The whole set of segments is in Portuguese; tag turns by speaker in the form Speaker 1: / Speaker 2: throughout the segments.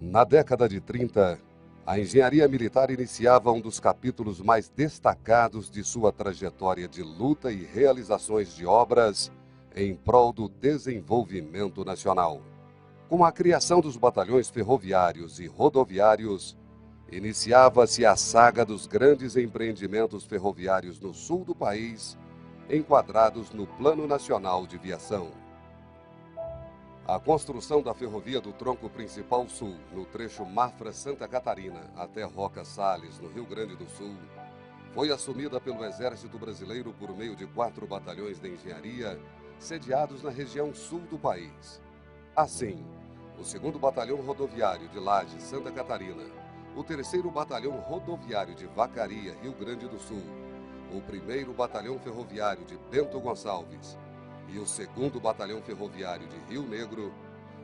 Speaker 1: Na década de 30, a engenharia militar iniciava um dos capítulos mais destacados de sua trajetória de luta e realizações de obras em prol do desenvolvimento nacional. Com a criação dos batalhões ferroviários e rodoviários, iniciava-se a saga dos grandes empreendimentos ferroviários no sul do país, enquadrados no Plano Nacional de Viação. A construção da ferrovia do Tronco Principal Sul, no trecho Mafra-Santa Catarina até Roca Sales, no Rio Grande do Sul, foi assumida pelo Exército Brasileiro por meio de 4 batalhões de engenharia, sediados na região sul do país. Assim, o 2º Batalhão Rodoviário de Lages, Santa Catarina, o 3º Batalhão Rodoviário de Vacaria, Rio Grande do Sul, o 1º Batalhão Ferroviário de Bento Gonçalves e o 2º Batalhão Ferroviário de Rio Negro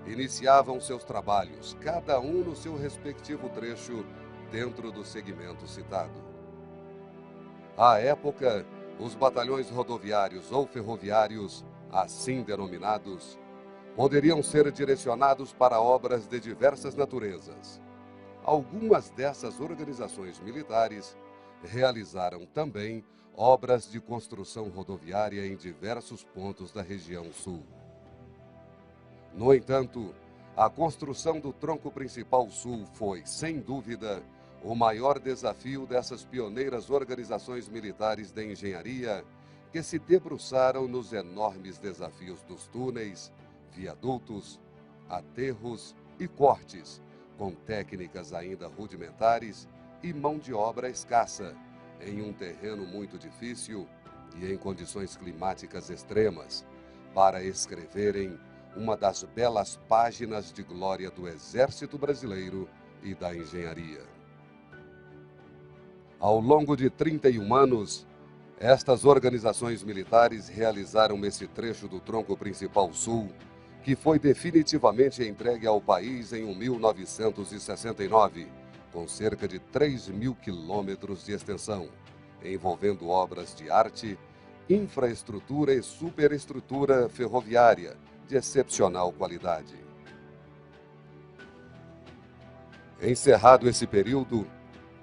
Speaker 1: iniciavam seus trabalhos, cada um no seu respectivo trecho, dentro do segmento citado. À época, os batalhões rodoviários ou ferroviários, assim denominados, poderiam ser direcionados para obras de diversas naturezas. Algumas dessas organizações militares realizaram também obras de construção rodoviária em diversos pontos da região sul. No entanto, a construção do Tronco Principal Sul foi, sem dúvida, o maior desafio dessas pioneiras organizações militares de engenharia que se debruçaram nos enormes desafios dos túneis, viadutos, aterros e cortes, com técnicas ainda rudimentares e mão de obra escassa, em um terreno muito difícil e em condições climáticas extremas, para escreverem uma das belas páginas de glória do Exército Brasileiro e da engenharia. Ao longo de 31 anos, estas organizações militares realizaram esse trecho do Tronco Principal Sul, que foi definitivamente entregue ao país em 1969, com cerca de 3.000 quilômetros de extensão, envolvendo obras de arte, infraestrutura e superestrutura ferroviária de excepcional qualidade. Encerrado esse período,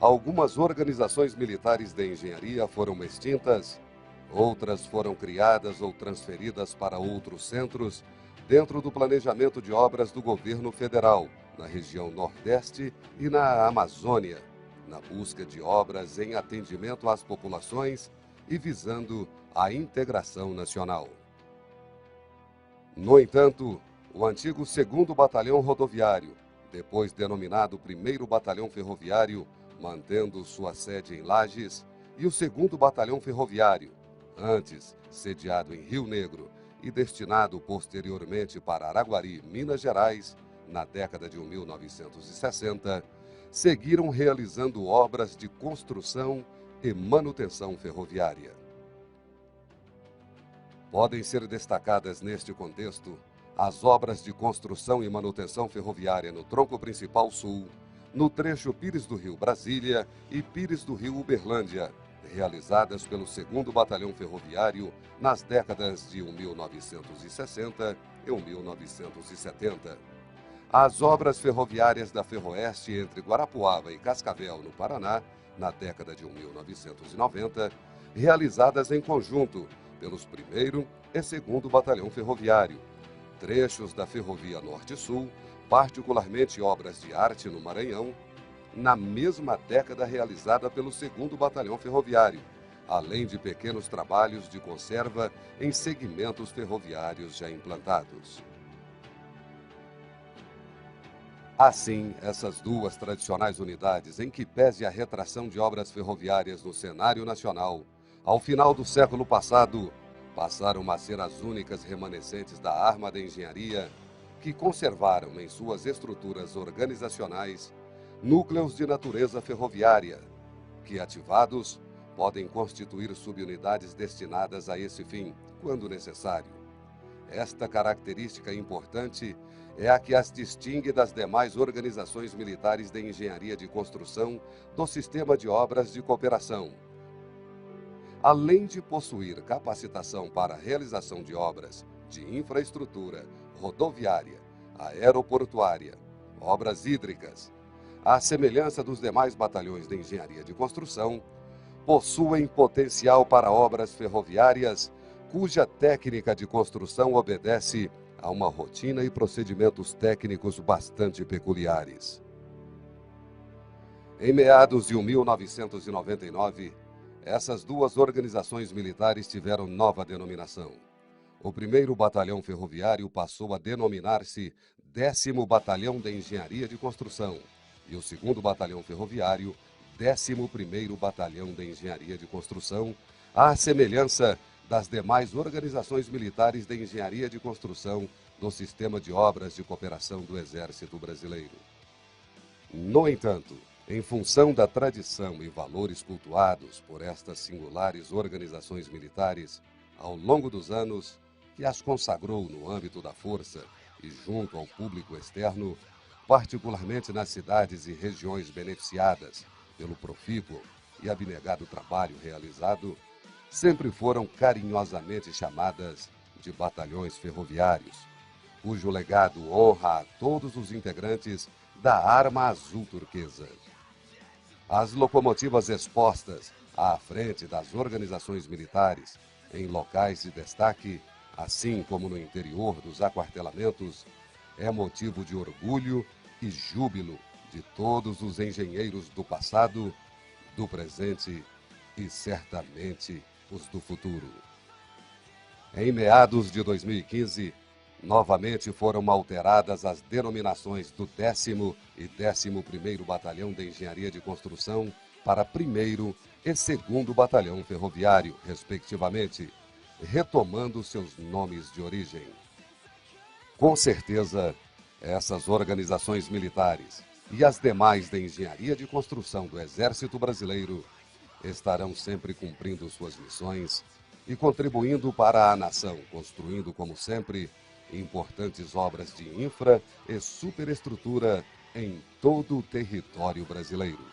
Speaker 1: algumas organizações militares de engenharia foram extintas, outras foram criadas ou transferidas para outros centros dentro do planejamento de obras do governo federal, na região Nordeste e na Amazônia, na busca de obras em atendimento às populações e visando a integração nacional. No entanto, o antigo 2º Batalhão Rodoviário, depois denominado 1º Batalhão Ferroviário, mantendo sua sede em Lages, e o 2º Batalhão Ferroviário, antes sediado em Rio Negro e destinado posteriormente para Araguari, Minas Gerais, na década de 1960, seguiram realizando obras de construção e manutenção ferroviária. Podem ser destacadas neste contexto as obras de construção e manutenção ferroviária no Tronco Principal Sul, no trecho Pires do Rio-Brasília e Pires do Rio-Uberlândia, realizadas pelo 2º Batalhão Ferroviário nas décadas de 1960 e 1970. As obras ferroviárias da Ferroeste entre Guarapuava e Cascavel, no Paraná, na década de 1990, realizadas em conjunto pelos 1º e 2º Batalhão Ferroviário, trechos da Ferrovia Norte-Sul, particularmente obras de arte no Maranhão, na mesma década realizada pelo 2º Batalhão Ferroviário, além de pequenos trabalhos de conserva em segmentos ferroviários já implantados. Assim, essas duas tradicionais unidades, em que pese a retração de obras ferroviárias no cenário nacional, ao final do século passado, passaram a ser as únicas remanescentes da arma da engenharia que conservaram em suas estruturas organizacionais núcleos de natureza ferroviária, que, ativados, podem constituir subunidades destinadas a esse fim, quando necessário. Esta característica importante é a que as distingue das demais organizações militares de engenharia de construção do sistema de obras de cooperação. Além de possuir capacitação para a realização de obras de infraestrutura rodoviária, aeroportuária, obras hídricas. À semelhança dos demais batalhões de engenharia de construção, possuem potencial para obras ferroviárias, cuja técnica de construção obedece a uma rotina e procedimentos técnicos bastante peculiares. Em meados de 1999, essas duas organizações militares tiveram nova denominação. O 1º Batalhão Ferroviário passou a denominar-se 10º Batalhão de Engenharia de Construção e o 2º Batalhão Ferroviário, 11º Batalhão de Engenharia de Construção, à semelhança das demais organizações militares de engenharia de construção do Sistema de Obras de Cooperação do Exército Brasileiro. No entanto, em função da tradição e valores cultuados por estas singulares organizações militares, ao longo dos anos, que as consagrou no âmbito da força e junto ao público externo, particularmente nas cidades e regiões beneficiadas pelo profícuo e abnegado trabalho realizado, sempre foram carinhosamente chamadas de batalhões ferroviários, cujo legado honra a todos os integrantes da Arma Azul Turquesa. As locomotivas expostas à frente das organizações militares em locais de destaque, assim como no interior dos aquartelamentos, é motivo de orgulho e júbilo de todos os engenheiros do passado, do presente e certamente os do futuro. Em meados de 2015, novamente foram alteradas as denominações do 10º e 11º Batalhão de Engenharia de Construção para 1º e 2º Batalhão Ferroviário, respectivamente, retomando seus nomes de origem. Com certeza, essas organizações militares e as demais de engenharia de construção do Exército Brasileiro estarão sempre cumprindo suas missões e contribuindo para a nação, construindo, como sempre, importantes obras de infra e superestrutura em todo o território brasileiro.